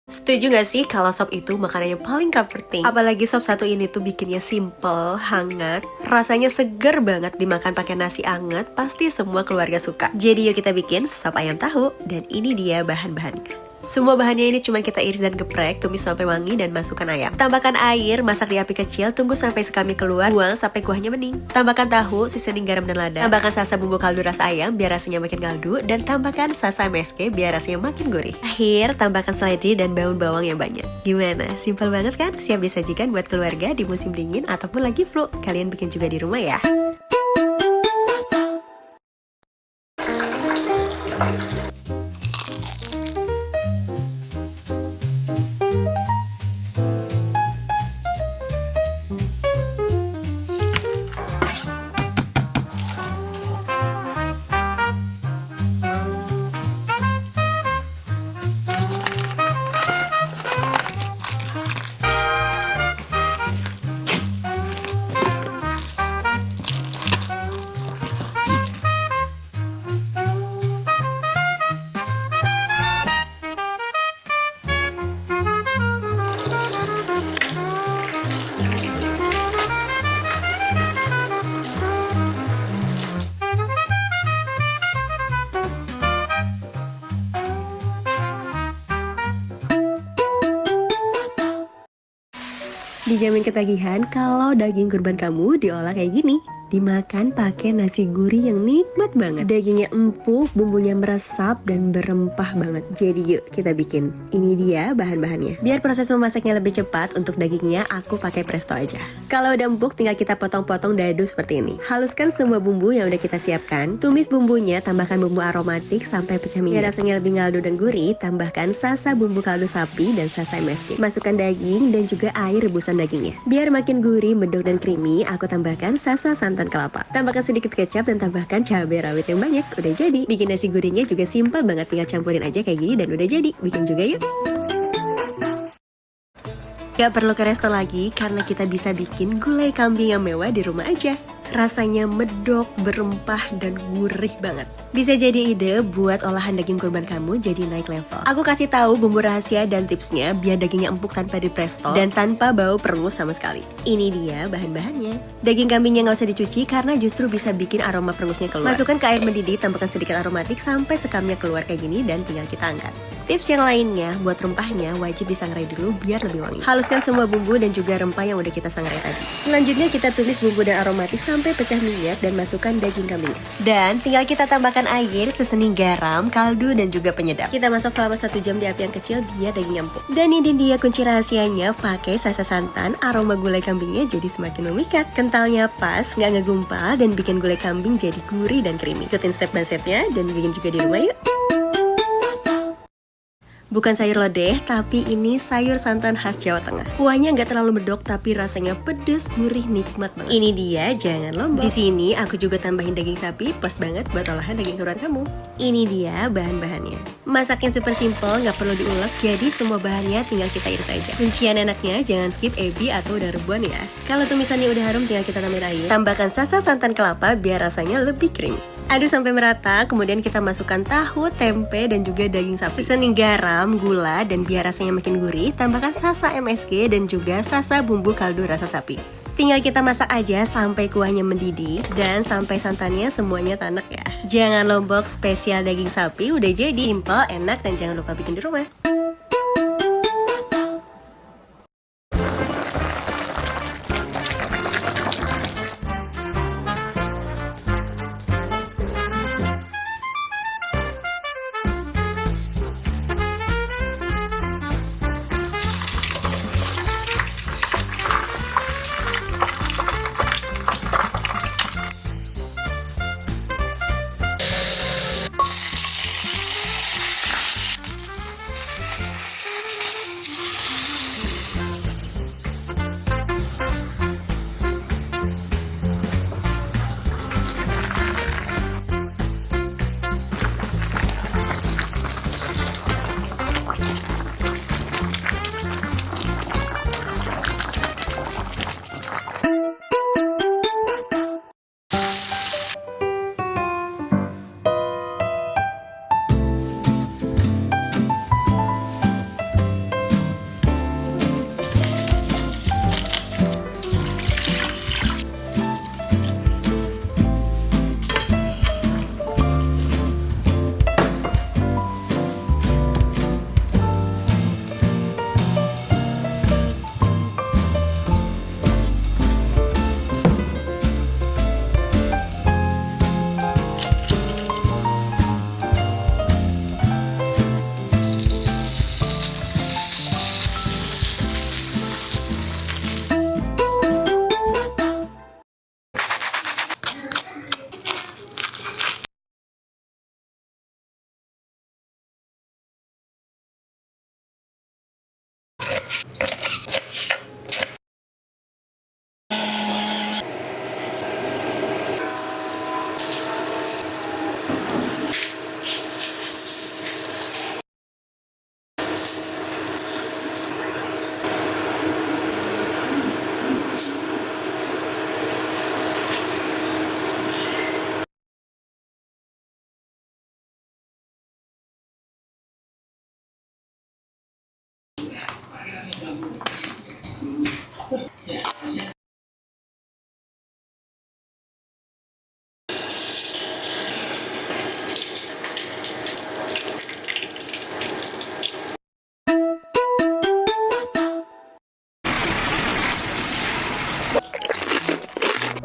Setuju gak sih kalau sop itu makanan yang paling comforting? Apalagi sop satu ini tuh bikinnya simple, hangat, rasanya seger banget dimakan pakai nasi hangat, pasti semua keluarga suka. Jadi yuk kita bikin sop ayam tahu, dan ini dia bahan-bahannya. Semua bahannya ini cuma kita iris dan geprek, tumis sampai wangi dan masukkan ayam. Tambahkan air, masak di api kecil, tunggu sampai sekamnya keluar, buang sampai kuahnya bening. Tambahkan tahu, seasoning garam dan lada. Tambahkan sasa bumbu kaldu rasa ayam biar rasanya makin kaldu, dan tambahkan sasa MSG biar rasanya makin gurih. Akhir, tambahkan seledri dan daun bawang yang banyak. Gimana? Simpel banget kan? Siap disajikan buat keluarga di musim dingin ataupun lagi flu. Kalian bikin juga di rumah ya. Dijamin ketagihan kalau daging kurban kamu diolah kayak gini. Dimakan pakai nasi gurih yang nikmat banget. Dagingnya empuk, bumbunya meresap dan berempah banget. Jadi yuk kita bikin. Ini dia bahan-bahannya. Biar proses memasaknya lebih cepat, untuk dagingnya aku pakai presto aja. Kalau udah empuk tinggal kita potong-potong dadu seperti ini. Haluskan semua bumbu yang udah kita siapkan. Tumis bumbunya, tambahkan bumbu aromatik sampai pecah minyak. Biar rasanya lebih ngaldu dan gurih, tambahkan sasa bumbu kaldu sapi dan sasa MSG. Masukkan daging dan juga air rebusan dagingnya. Biar makin gurih, medok dan creamy, aku tambahkan sasa santan kelapa. Tambahkan sedikit kecap dan tambahkan cabai rawit yang banyak. Udah jadi. Bikin nasi gurihnya juga simple banget, tinggal campurin aja kayak gini dan udah jadi. Bikin juga yuk. Gak perlu ke resto lagi karena kita bisa bikin gulai kambing yang mewah di rumah aja. Rasanya medok, berempah, dan gurih banget. Bisa jadi ide buat olahan daging kurban kamu jadi naik level. Aku kasih tahu bumbu rahasia dan tipsnya biar dagingnya empuk tanpa di presto dan tanpa bau perengus sama sekali. Ini dia bahan-bahannya. Daging kambingnya nggak usah dicuci karena justru bisa bikin aroma perengusnya keluar. Masukkan ke air mendidih, tambahkan sedikit aromatik sampai sekamnya keluar kayak gini dan tinggal kita angkat. Tips yang lainnya, buat rempahnya wajib disangrai dulu biar lebih wangi. Haluskan semua bumbu dan juga rempah yang udah kita sangrai tadi. Selanjutnya kita tumis bumbu dan aromatik sampai pecah minyak dan masukkan daging kambingnya. Dan tinggal kita tambahkan air, seasoning garam, kaldu, dan juga penyedap. Kita masak selama 1 jam di api yang kecil biar dagingnya empuk. Dan ini dia kunci rahasianya, pakai sasa santan, aroma gulai kambingnya jadi semakin memikat. Kentalnya pas, nggak ngegumpal, dan bikin gulai kambing jadi gurih dan creamy. Ikutin step by stepnya dan bikin juga di rumah yuk. Bukan sayur lodeh, tapi ini sayur santan khas Jawa Tengah. Kuahnya nggak terlalu medok, tapi rasanya pedes, gurih, nikmat banget. Ini dia, jangan lombok. Di sini aku juga tambahin daging sapi, pas banget buat olahan daging kurban kamu. Ini dia bahan-bahannya. Masaknya super simple, nggak perlu diulek, jadi semua bahannya tinggal kita iris aja. Kuncian enaknya, jangan skip ebi atau udang rebuan ya. Kalau tumisannya udah harum, tinggal kita tambahin air. Tambahkan sasa santan kelapa biar rasanya lebih creamy. Aduk sampai merata, kemudian kita masukkan tahu, tempe, dan juga daging sapi. Seasoning garam, gula, dan biar rasanya makin gurih, tambahkan sasa MSG dan juga sasa bumbu kaldu rasa sapi. Tinggal kita masak aja sampai kuahnya mendidih dan sampai santannya semuanya tanek ya. Jangan lombok, spesial daging sapi udah jadi. Simple, enak, dan jangan lupa bikin di rumah.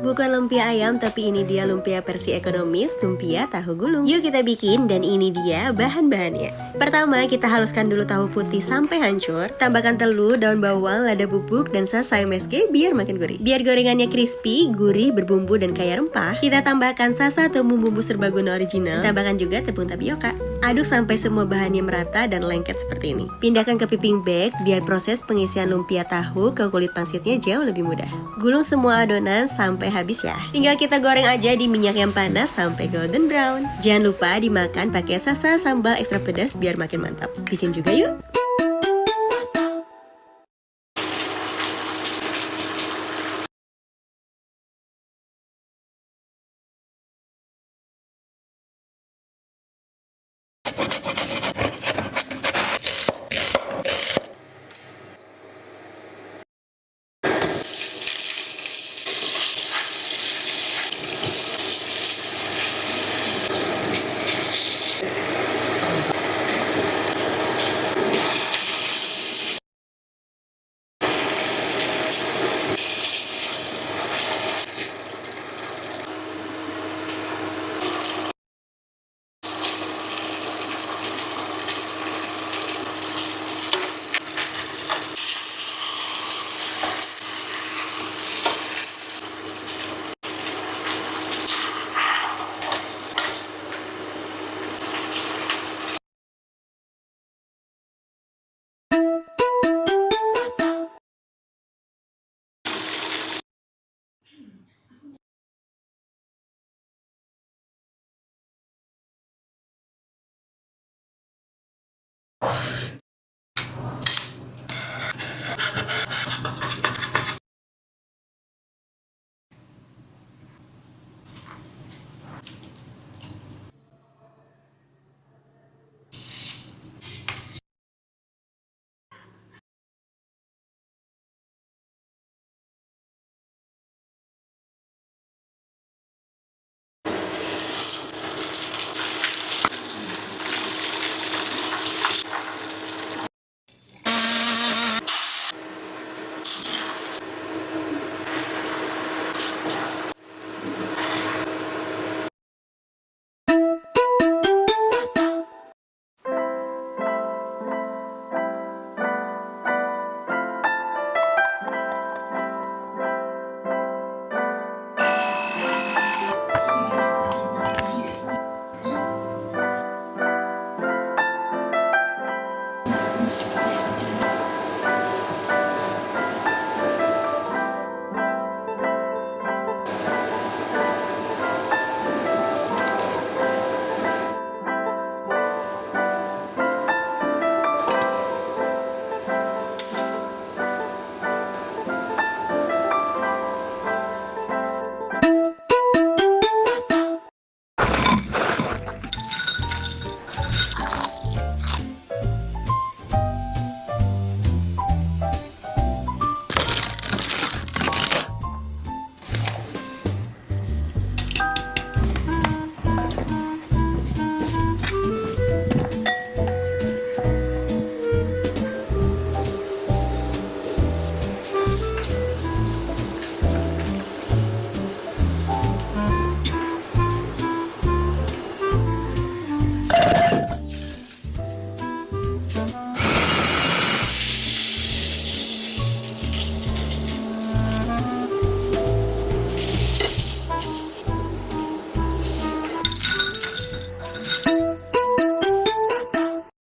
Bukan lumpia ayam, tapi ini dia lumpia versi ekonomis, lumpia tahu gulung. Yuk kita bikin, dan ini dia bahan-bahannya. Pertama, kita haluskan dulu tahu putih sampai hancur. Tambahkan telur, daun bawang, lada bubuk, dan sasai meske biar makin gurih. Biar gorengannya crispy, gurih, berbumbu, dan kaya rempah, kita tambahkan sasa atau bumbu serbaguna original. Tambahkan juga tepung tapioka. Aduk sampai semua bahannya merata dan lengket seperti ini. Pindahkan ke piping bag biar proses pengisian lumpia tahu ke kulit pangsitnya jauh lebih mudah. Gulung semua adonan sampai habis ya. Tinggal kita goreng aja di minyak yang panas sampai golden brown. Jangan lupa dimakan pakai sasa sambal ekstra pedas biar makin mantap. Bikin juga yuk!